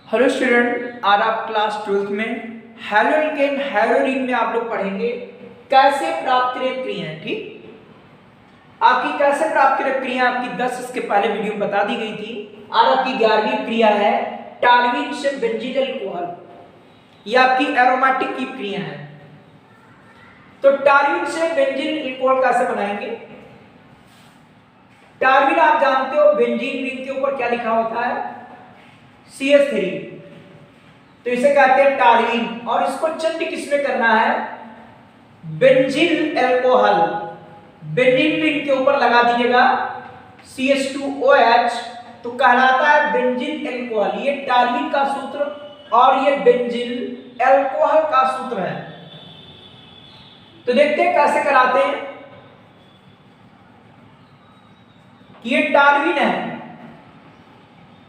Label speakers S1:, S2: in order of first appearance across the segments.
S1: Hello student, आज आप class 12th में हैलोल्केन हैलोरीन में आप लोग पढ़ेंगे कैसे प्राप्त करें क्रियाएं। ठीक, आपकी कैसे प्राप्त करें क्रिया आपकी 10 इसके पहले वीडियो में बता दी गई थी। आज आपकी 11वीं क्रिया है टालवीन से बेंजील अल्कोहल। ये आपकी एरोमेटिक की क्रिया है। तो टालवीन से बेंजील अल्कोहल कैसे बनाएंगे। टालवीन आप जानते हो बेंजीन रिंग के ऊपर क्या लिखा होता है, CH3, तो इसे कहते हैं टालवीन। और इसको चंड किसमें करना है, बेंजील अल्कोहल। बेंजीन रिंग के ऊपर लगा दीजिएगा CH2OH, तो कहलाता है बेंजील अल्कोहल। ये टालवीन का सूत्र और ये बेंजील अल्कोहल का सूत्र है। तो देखते हैं कैसे कराते हैं। ये टालवीन है।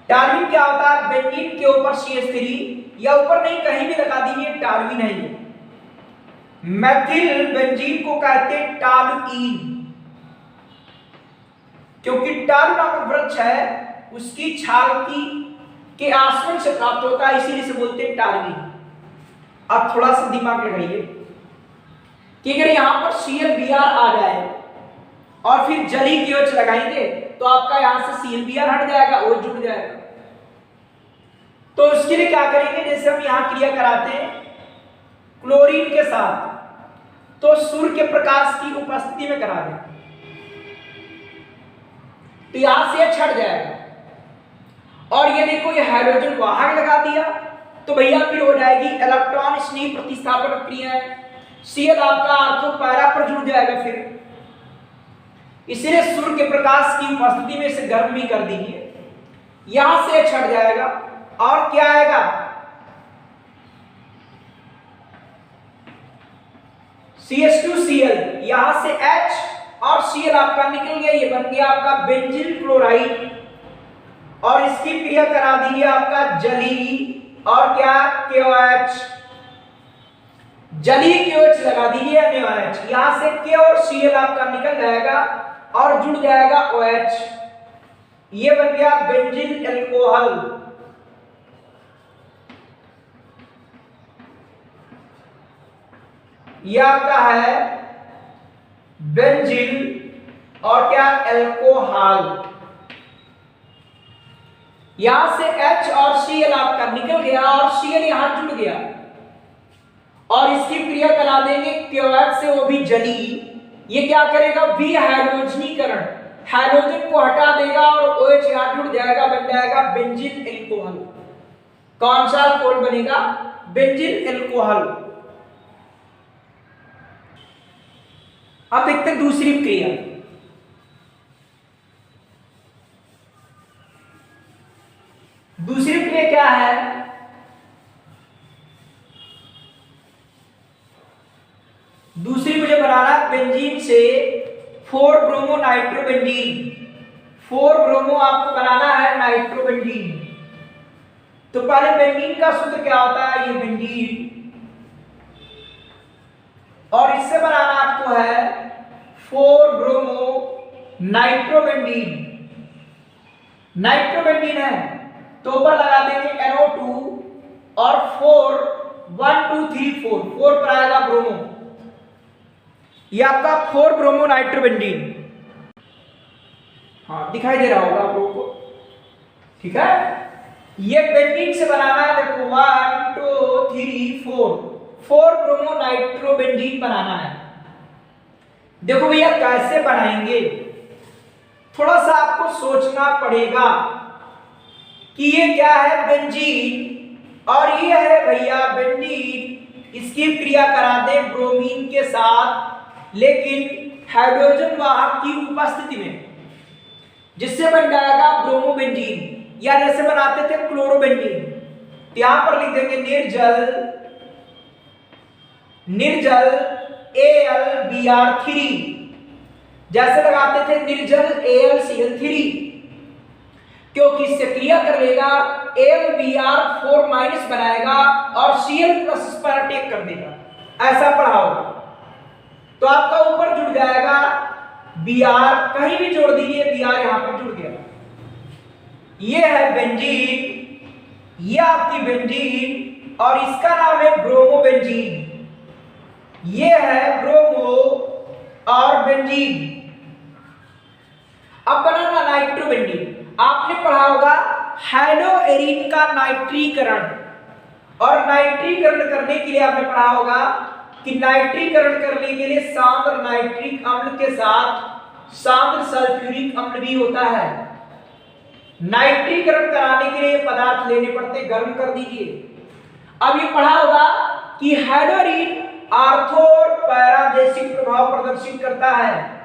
S1: टालवीन क्या होता है, बेंजीन के ऊपर CH3 या ऊपर नहीं कहीं भी लगा दीजिए, टालवीन है ये। मेथिल बेंजीन को कहते हैं टालुइन, क्योंकि टालु नामक वृक्ष है उसकी छाल के आसवन से प्राप्त होता है, इसीलिए इसे बोलते हैं टालुइन। अब थोड़ा सा दिमाग लगाइए कि अगर यहां पर ClBr आ जाए और फिर जली की OH लगाएंगे तो आपका यहां से ClBr हट जाएगा, OH जुड़ जाएगा। तो उसके लिए क्या करेंगे, जैसे हम यहां क्रिया कराते हैं क्लोरीन के साथ, तो सूर्य के प्रकाश की उपस्थिति में करा दें, तो यहां से छट जाएगा। और ये देखो ये हाइड्रोजन वाहक लगा दिया, तो भैया फिर हो जाएगी इलेक्ट्रॉन स्नेह प्रतिस्थापन क्रिया है। Cl आपका आर्थो पैरा पर जुड़ जाएगा फिर, इसलिए सूर्य के प्रकाश की उपस्थिति में इसे गर्म भी कर दीजिए, यहां से छट जाएगा। और क्या आएगा, CH2Cl, यहां से H और Cl आपका निकल गया, ये बन गया आपका बेंजील क्लोराइड। और इसकी क्रिया करा दीजिए आपका जली और क्या KOH, जली KOH लगा दीजिए NaOH, यहां से K और Cl आपका निकल जाएगा और जुड़ जाएगा OH, ये बन गया बेंजील अल्कोहल। यह आपका है बेंजील और क्या अल्कोहल। यहां से H और Cl आपका निकल गया और Cl यहां जुड़ गया, और इसकी क्रिया करा देंगे KOH से, वो भी जली। ये क्या करेगा, वी हाइड्रोजनीकरण, हाइड्रोजन को हटा देगा और OH यहां जुड़ जाएगा, बन जाएगा बेंजील अल्कोहल। कौन सा अल्कोहल बनेगा, बेंजील अल्कोहल। अब देखते हैं दूसरी क्रिया। दूसरी क्रिया क्या है, दूसरी मुझे बनाना है बेंजीन से 4 ब्रोमो नाइट्रोबेंजीन। 4 ब्रोमो आपको बनाना है नाइट्रोबेंजीन। तो पहले बेंजीन का सूत्र क्या होता है, ये बेंजीन, और इससे बनाना आपको है 4 ब्रोमो नाइट्रोबेंजीन। नाइट्रोबेंजीन है तो ऊपर लगा देंगे NO2 और 4 1 2 3 4 4 पर आएगा ब्रोमो, ये आपका 4 ब्रोमो नाइट्रोबेंजीन। हाँ दिखाई दे रहा होगा आप लोगों को, ठीक है। ये बेंजीन से बनाना है, देखो 1 2 3 4 ब्रोमो नाइट्रोबेंजीन बनाना है। देखो भैया कैसे बनाएंगे, थोड़ा सा आपको सोचना पड़ेगा कि ये क्या है, बेंजीन, और ये है भैया बेंजीन। इसकी क्रिया करा दे ब्रोमीन के साथ, लेकिन हाइड्रोजन वाहक की उपस्थिति में, जिससे बन जाएगा ब्रोमोबेंजीन, या जैसे बनाते थे क्लोरोबेंजीन। तो यहां पर लिख देंगे निर्जल AlBr3, जैसे लगाते थे निर्जल AlCl3, क्योंकि इससे क्रिया कर लेगा AlBr4- बनाएगा और Cl+ इस पर अटैक कर देगा, ऐसा पढ़ा होगा। तो आपका ऊपर जुड़ जाएगा Br, कहीं भी जोड़ दीजिए Br, यहां पर जुड़ गया। ये है बेंजीन ये आपकी बेंजीन और इसका नाम है ब्रोमोबेंजीन। ये है ब्रोमो और बेंजीन। अब बनाना नाइट्रोबेंजीन। आपने पढ़ा होगा हैलोएरिन का नाइट्रीकरण, और नाइट्रीकरण करने के लिए आपने पढ़ा होगा कि नाइट्रीकरण करने के लिए सांद्र नाइट्रिक अम्ल के साथ सांद्र सल्फ्यूरिक अम्ल भी होता है। नाइट्रीकरण कराने के लिए पदार्थ लेने पड़ते, गर्म कर दीजिए। अब ये पढ़ा होगा कि हैलोरीन आर्थो और पैरादेशिक प्रभाव प्रदर्शित करता है।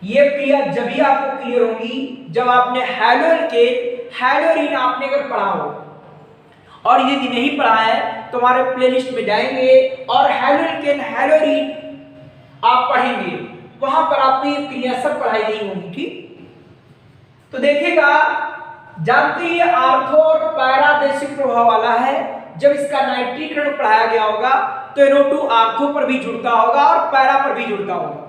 S1: ये क्रिया जब भी आपको क्लियर होगी जब आपने हैलोरीन आपने अगर पढ़ा हो, और यदि नहीं पढ़ा है तो हमारे प्लेलिस्ट में जाएंगे और हैलोरीन आप पढ़ेंगे, वहां पर आपको ये क्रिया सब पढ़ाई गई होंगी। ठीक, तो देखिएगा, जानते ही आर्थो और पैरादेशिक प्रभाव वाला है। जब इसका नाइट्रीकरण पढ़ाया गया होगा तो NO2 आर्थो पर भी जुड़ता होगा और पैरा पर भी जुड़ता होगा,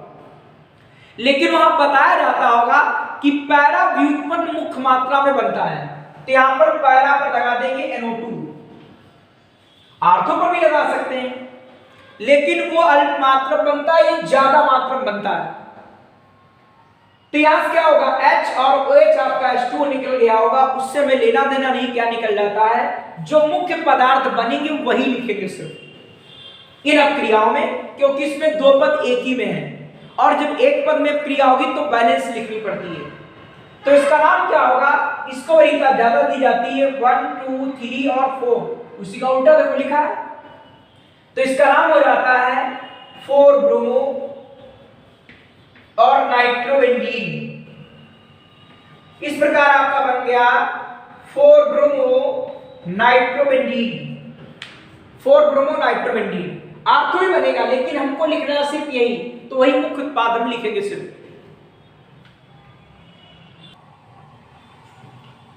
S1: लेकिन वहां बताया जाता होगा कि पैरा व्युत्पन्न मुख्य मात्रा में बनता है, तो यहां पर पैरा पर लगा देंगे NO2। आर्थो पर भी लगा सकते हैं, लेकिन वो अल्प मात्रा बनता है, ये ज्यादा मात्रा में बनता है। तो यहां से क्या होगा, H और OH आपका H2O निकल गया होगा, उससे हमें लेना देना नहीं, क्या निकल जाता है, जो मुख्य पदार्थ बनेंगे वही लिखेंगे सिर्फ इन क्रियाओं में, क्योंकि इसमें दो पद एक ही में है, और जब एक पद में क्रिया होगी तो बैलेंस लिखनी पड़ती है। तो इसका नाम क्या होगा, इसको वरीयता ज्यादा दी जाती है, 1 2 3 और 4, उसी का उल्टा देखो लिखा है, तो इसका नाम हो जाता है 4 ब्रोमो और नाइट्रोबेंजीन। इस प्रकार आपका बन गया 4 bromo nitrobenzene, 4 bromo nitrobenzene. Ortho ही बनेगा, लेकिन हमको लिखना सिर्फ यही, तो वही मुख्य उत्पाद हम लिखेंगे सिर्फ।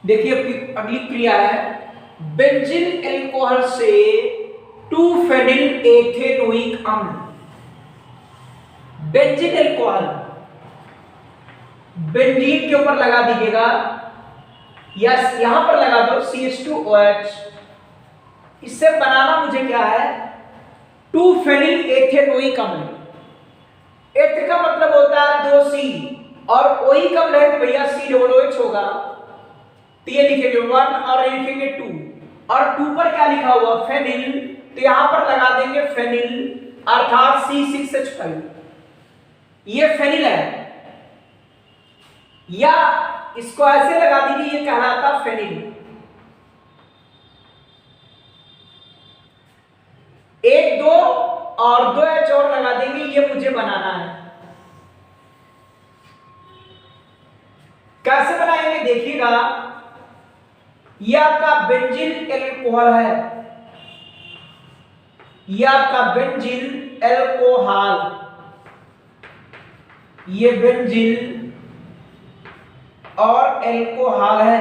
S1: देखिए अगली क्रिया है बेंजील एल्कोहल से 2 फेनिल एथेनोइक अम्ल। बेंजील एल्कोहल बेंजीन के ऊपर लगा दीजिएगा, या यहां पर लगा दो CH2OH। इससे बनाना मुझे क्या है, 2 फेनिल एथेनोइक अम्ल। एथ का मतलब होता है 2C, और ओइक अम्ल है तो भैया COOH होगा, तो ये लिखेंगे 1 और ये लिखेंगे 2, और 2 पर क्या लिखा हुआ, फेनिल, तो यहां पर लगा देंगे फेनिल अर्थात C6H5। ये फेनिल है, या इसको ऐसे लगा दीजिए, ये कहलाता फेनिल। 1 2 और 2H और लगा देंगे, ये मुझे बनाना है। कैसे बनाएंगे देखिएगा, ये आपका बेंजील एल्कोहल है, ये आपका बेंजील एल्कोहल, ये बेंजील और एल्कोहल है।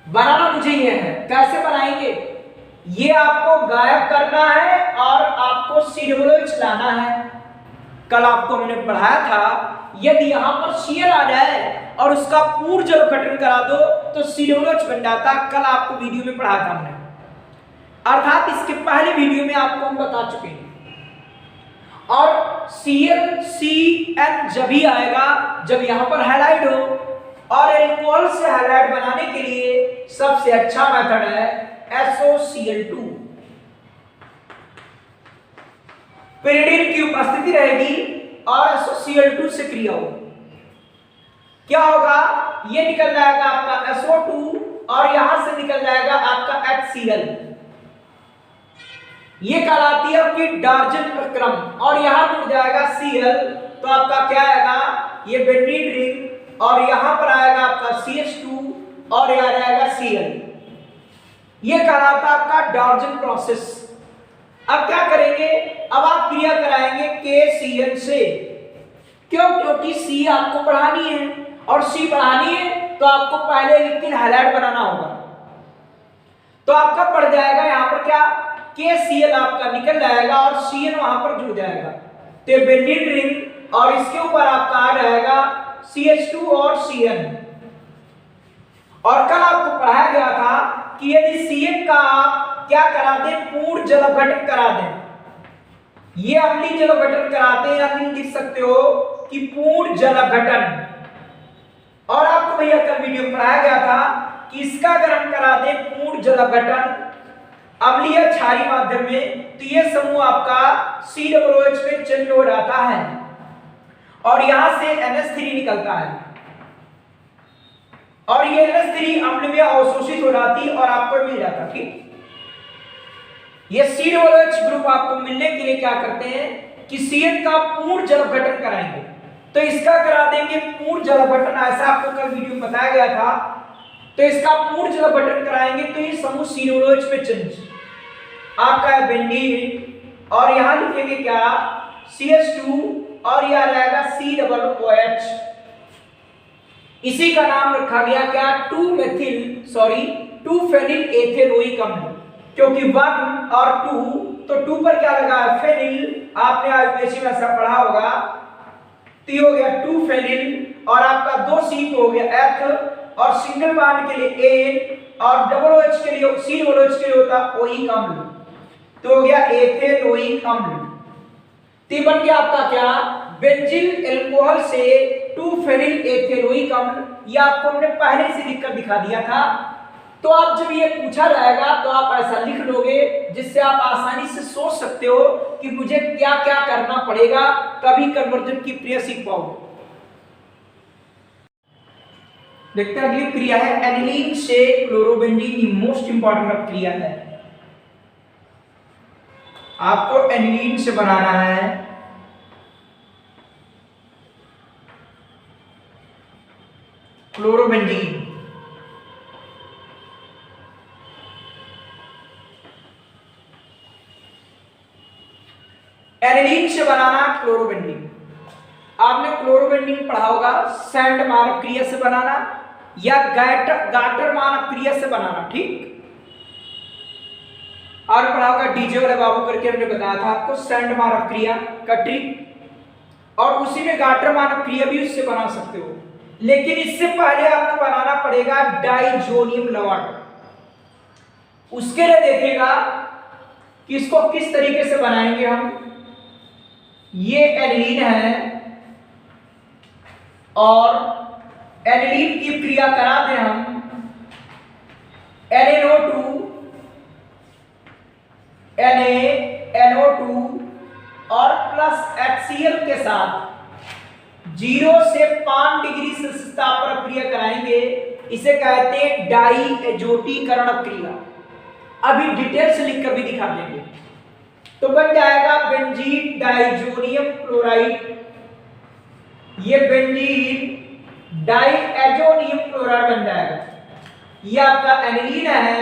S1: बनाना मुझे ये है, कैसे बनाएंगे, ये आपको गायब करना है और आपको COOH लाना है। कल आपको हमने पढ़ाया था, यदि यहां पर Cl आ जाए और उसका पूर्ण जल गठन करा दो तो COOH बन जाता। कल आपको वीडियो में पढ़ाया था हमने, अर्थात इसके पहले वीडियो में आपको हम बता चुके हैं। और ClCN जब ही आएगा जब यहां पर हैलाइड हो, और एल्कोहल से हैलाइड बनाने के लिए सबसे अच्छा मेथड है SOCl2। pyridine की उपस्थिति रहेगी और SOCl2 से क्रिया हो, क्या होगा, ये निकल जाएगा आपका SO2 और यहां से निकल जाएगा आपका HCl। ये कहलाती है आपकी डार्जन प्रक्रम, और यहां जुड़ जाएगा Cl, तो आपका क्या आएगा, ये बेंजीन रिंग, और यहां पर आएगा आपका CH2 और यहां आएगा Cl। ये कहलाता आपका डार्जन प्रोसेस। अब क्या करेंगे, अब आप क्रिया कराएंगे KCN से, क्यों, क्योंकि C आपको पढ़ानी है, और C पढ़ानी है तो आपको पहले इलेक्ट्रिक हैलाइड बनाना होगा। तो आपका पड़ जाएगा यहां पर क्या, KCl आपका निकल जाएगा और CN वहां पर जुड़ जाएगा, तो बेंजीन रिंग, और इसके ऊपर आपका आ जाएगा CH2 और CN। और कल आपको पढ़ाया गया था कि यदि CN का आप क्या करा दें, पूर्ण जल अपघटन करा दें, ये अम्लीय जल अपघटन कराते हैं, आप लिख सकते हो कि पूर्ण जल अपघटन। और आपको भैया कल वीडियो में पढ़ाया गया था कि इसका अगर हम करा दें पूर्ण जल अपघटन अम्लीय क्षारीय माध्यम में, तो ये समूह आपका COOH में चेंज हो जाता है और यहां से NH3 निकलता है और ये NH3 अम्ल में अवशोषित हो जाती और आपको मिल जाता। ठीक, ये COOH ग्रुप आपको मिलने के लिए क्या करते हैं कि CN का पूर्ण जल अपघटन कराएंगे, तो इसका करा देंगे पूर्ण जल अपघटन, ऐसा आपको कल वीडियो में बताया गया था। तो इसका पूर्ण जल अपघटन कराएंगे तो ये समूह COOH में चेंज आपका है बेंजीन और यहां लिखेंगे क्या CH2 और यह आ जाएगा COOH। इसी का नाम रखा गया क्या 2 फेनिल एथेनोइक अम्ल, क्योंकि 1 और 2, तो 2 पर क्या लगा है फेनिल, आपने आईपीएससी में ऐसा पढ़ा होगा, तो हो गया 2 फेनिल और आपका 2 C हो गया F और सिंगल बॉन्ड के लिए A और डबल OH के लिए COOH के लिए होता ओइक अम्ल, तो हो गया एथेनोइक अम्ल। तो बन गया आपका क्या बेंजील अल्कोहल से 2 फेनिल एथेनोइक अम्ल, ये आपको हमने पहले से लिखकर दिखा दिया था। तो आप जब ये पूछा जाएगा तो आप ऐसा लिख लोगे जिससे आप आसानी से सोच सकते हो कि मुझे क्या क्या करना पड़ेगा, तभी कन्वर्जन की क्रिया सीख पाओगे। देखते हैं अगली क्रिया है एनिलीन से क्लोरोबेंजीन, ये मोस्ट इंपॉर्टेंट क्रिया है। आपको एनिलीन से बनाना है क्लोरोबेंजीन। एनिलीन से बनाना क्लोरोबेंजीन। आपने क्लोरोबेंजीन पढ़ा होगा सैंड मानव क्रिया से बनाना या गाटर मानव क्रिया से बनाना। ठीक, और पढ़ा होगा डीजे वाले बाबू करके हमने बताया था आपको सैंड मानव क्रिया का ट्रिक, और उसी में गाटर मानव क्रिया भी उससे बना सकते हो। लेकिन इससे पहले आपको बनाना पड़ेगा डाइजोनियम लवण। उसके लिए देखेगा कि इसको किस तरीके से बनाएंगे हम। ये एनिलीन है और एनिलीन की क्रिया करा दें हम NaNO2 और प्लस HCl के साथ 0 से 5 डिग्री सेल्सियस ताप पर क्रिया कराएंगे। इसे कहते हैं डाइएजोटीकरण क्रिया। अभी डिटेल से लिखकर भी दिखा देंगे। तो बन जाएगा बेंजीन डाइजोनियम क्लोराइड, ये बेंजीन डाइएजोनियम क्लोराइड बन जाएगा। ये आपका एनिलीन है,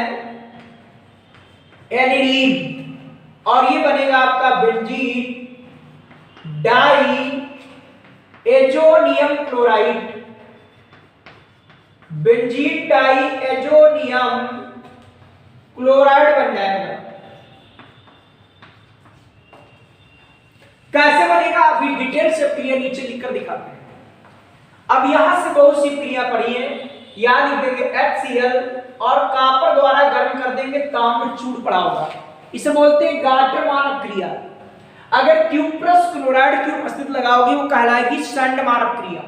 S1: एनिलीन, और ये बनेगा आपका benzene diazonium chloride, benzene diazonium chloride बन जाएगा। कैसे बनेगा अभी डिटेल से क्रिया नीचे लिखकर दिखाते हैं। अब यहां से बहुत सी क्रिया पढ़ी है, यहां लिख देंगे HCl और कॉपर द्वारा गर्म कर देंगे ताम्र चूड़ पड़ा होगा। इसे बोलते हैं गाटर मानव क्रिया। अगर क्यूप्रस क्लोराइड की उपस्थिति लगाओगे वो कहलाएगी सैंड मानव क्रिया।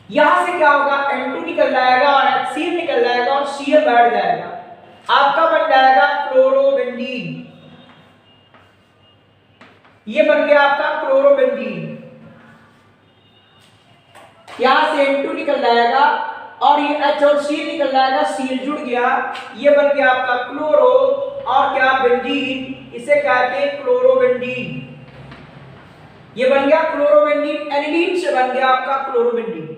S1: यहां से क्या होगा N2 निकल जाएगा और HCl निकल जाएगा और Cl बैठ जाएगा, आपका बन जाएगा क्लोरोबेंजीन। ये बन गया आपका क्लोरोबेंजीन। यहां से N2 निकल जाएगा और ये H और Cl निकल जाएगा, Cl जुड़ गया, ये बन गया आपका क्लोरो और क्या बेंजीन, इसे कहते हैं क्लोरोबेंजीन। ये बन गया क्लोरोबेंजीन, एनिलीन से बन गया आपका क्लोरोबेंजीन।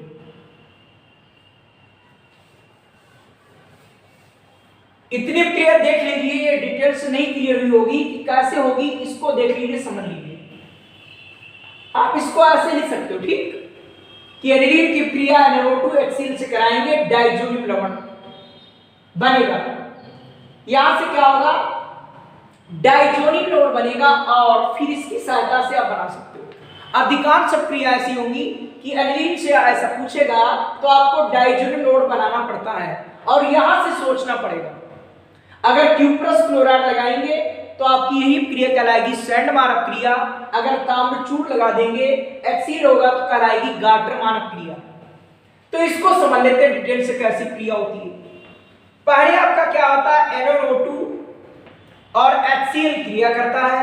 S1: इतनी क्लियर देख लीजिए, ये डिटेल से नहीं क्लियर हुई होगी कि कैसे होगी, इसको देख लीजिए, समझ लीजिए। आप इसको ऐसे लिख सकते हो, ठीक, कि एनिलीन की क्रिया NaO2 HCl से कराएंगे, डाइजोनियम लवण बनेगा। यहां से क्या होगा डाइजोनियम लवण बनेगा और फिर इसकी सहायता से आप बना सकते हो। अधिकांश सब क्रिया ऐसी होंगी कि एनिलीन से ऐसा पूछेगा तो आपको डाइजोनिल नोड बनाना पड़ता है और यहां से सोचना पड़ेगा। अगर क्यूप्रस क्लोराइड लगाएंगे तो आपकी यही क्रिया कहलाएगी सैंड मानव क्रिया। अगर ताम्रचूर लगा देंगे HCl होगा तो कहलाएगी गार्टर मानव क्रिया। तो इसको समझ लेते हैं डिटेल से कैसी क्रिया होती है। पहले आपका क्या होता है, NaO2 और HCl क्रिया करता है,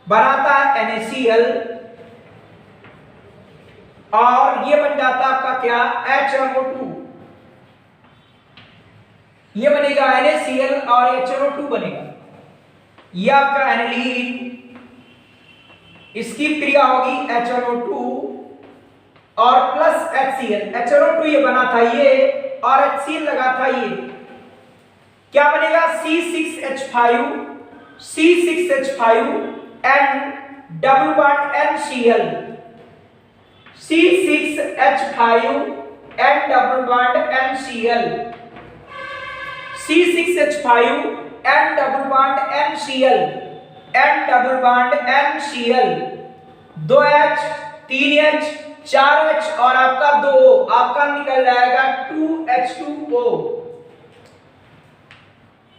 S1: बनाता है NaCl और ये बन जाता है आपका क्या, HNO2। ये बनेगा NaCl और HNO2 बनेगा। ये आपका एनिलीन, इसकी क्रिया होगी HNO2 और प्लस HCl। HNO2 ये बना था ये और HCl लगा था ये, क्या बनेगा C6H5 N double bond NCl, C6H5 N double bond NCl, C6H5 N double bond NCl, N double bond NCl, 2H 3H 4H और आपका 2O, आपका निकल जाएगा 2H2O।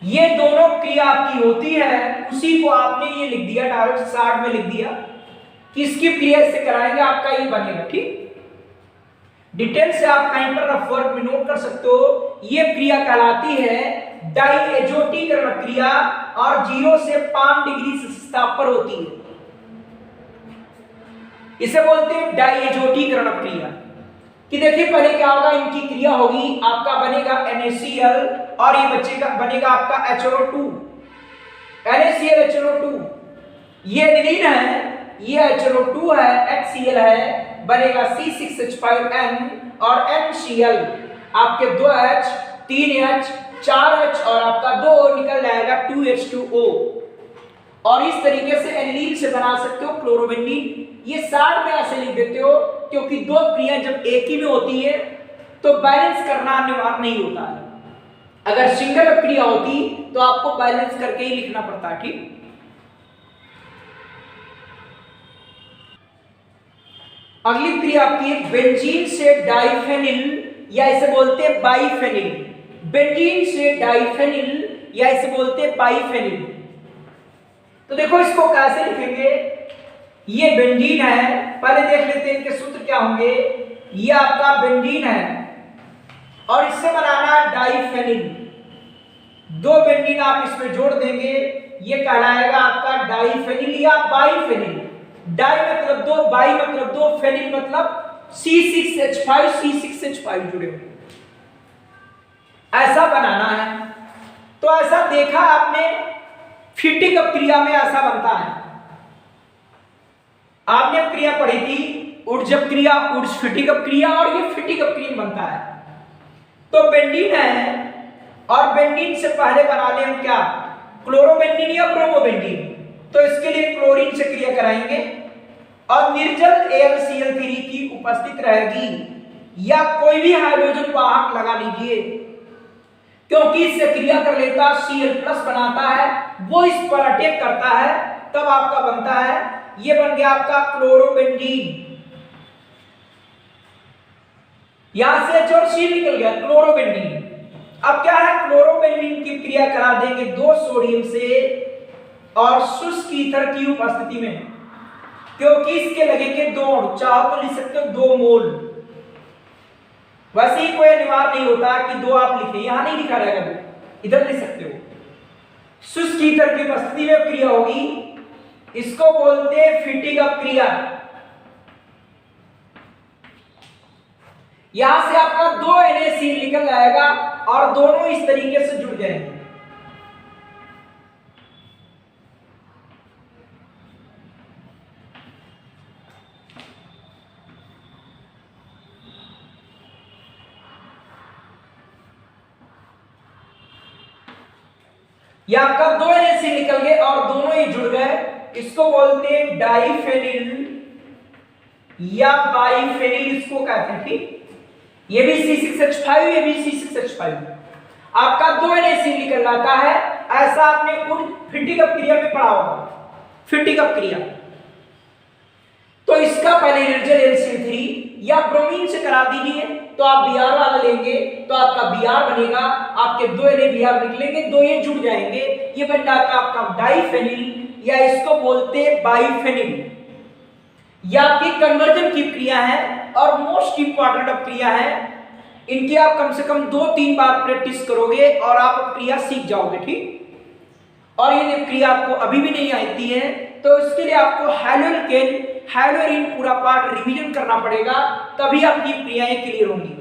S1: ये दोनों क्रिया आपकी होती है, उसी को आपने ये लिख दिया डायरेक्ट शार्ट में लिख दिया कि इसकी क्रिया से कराएंगे आपका ये बनेगा। ठीक, डिटेल से आप कहीं पर रफ वर्क में नोट कर सकते हो। ये क्रिया कहलाती है डाइएजोटीकरण क्रिया और 0 से 5 डिग्री सेल्सियस ताप पर होती है। इसे बोलते हैं डाइएजोटीकरण क्रिया। कि देखिए पहले क्या होगा, इनकी क्रिया होगी, आपका बनेगा NaCl और ये बनेगा आपका HNO2, NaCl HNO2। ये एनिलीन है, ये HNO2 है, HCl है, बनेगा C6H5N और NCl, आपके 2H 3H 4H और आपका 2 निकल जाएगा 2H2O। और इस तरीके से एनिलीन से बना सकते हो क्लोरोबेंजीन। ये साइड में ऐसे लिख देते हो क्योंकि दो क्रिया जब एक ही में होती है तो बैलेंस करना अनिवार्य नहीं होता है। अगर सिंगल क्रिया होती तो आपको बैलेंस करके ही लिखना पड़ता है। ठीक, अगली क्रिया आपकी है बेंजीन से डाइफेनिल या इसे बोलते हैं बाइफेनिल। बेंजीन से डाइफेनिल या इसे बोलते हैं बाइफेनिल। तो देखो इसको कैसे लिखेंगे, ये बेंजीन है, पहले देख लेते हैं इनके सूत्र क्या होंगे। ये आपका बेंजीन है और इससे बनाना है डाइफेनिल। 2 बेंजीन आप इसमें जोड़ देंगे, ये कहलाएगा आपका डाइफेनिल या बाइफेनिल। डाई मतलब 2, बाई मतलब 2, फेनिल मतलब C6H5 C6H5 जुड़े हुए, ऐसा बनाना है। तो ऐसा देखा आपने फिटिक क्रिया में ऐसा बनता है। आपने क्रिया पढ़ी थी ऊर्जक क्रिया, ऊर्ज फिटिक क्रिया और ये फिटिक क्रिया बनता है। तो बेंजीन है और बेंजीन से पहले बना ले हम क्या, क्लोरोबेंजीन या ब्रोमोबेंजीन। तो इसके लिए क्लोरीन से क्रिया कराएंगे और निर्जल AlCl3 की उपस्थित रहेगी या कोई भी हाइड्रोजन वाहक लगा लीजिए क्योंकि इससे क्रिया कर लेता Cl+ बनाता है, वो इस पर अटैक करता है, तब आपका बनता है, ये बन गया आपका क्लोरोबेंजीन। यहां से H और C निकल गया, क्लोरोबेंजीन। अब क्या है, क्लोरोबेंजीन की क्रिया करा देंगे 2 सोडियम से और शुष्क ईथर की उपस्थिति में, क्योंकि इसके लगेंगे 2, चाहो तो लिख सकते हो 2 मोल। वैसे ही कोई अनिवार्य नहीं होता कि 2 आप लिखें, यहां नहीं लिखा रहेगा 2, इधर लिख सकते हो। शुष्क ईथर की उपस्थिति में क्रिया होगी, इसको बोलते हैं फिटिक क्रिया। यहां से आपका 2 NaCl निकल जाएगा और दोनों इस तरीके से जुड़ जाएंगे। ये आपका 2 NaCl निकल गए और दोनों ही जुड़ गए, इसको बोलते हैं डाइफेनिल या बाइफेनिल, इसको कहते हैं। ठीक, ये भी C6H5, ये भी C6H5, आपका 2 NaCl निकल जाता है। ऐसा आपने फिटिक क्रिया में पढ़ा होगा, फिटिक क्रिया। तो इसका पहले निर्जल AlCl3 या ब्रोमीन से करा दीजिए तो आप Br वाला लेंगे तो आपका Br बनेगा, आपके दो Br निकलेंगे, दो ये जुड़ जाएंगे, ये बन जाता है आपका डाइफेनिल या इसको बोलते हैं बाइफेनिल। यह आपकी कन्वर्जन की क्रिया है और मोस्ट इंपॉर्टेंट अब क्रिया है। इनकी आप कम से कम 2-3 बार प्रैक्टिस करोगे और आप क्रिया सीख जाओगे, ठीक। और ये क्रिया आपको अभी भी नहीं आती है तो इसके लिए आपको हैलोएल्केन, हैलोएरिन पूरा पार्ट रिवीजन करना पड़ेगा, तभी आपकी क्रियाएं क्लियर होंगी।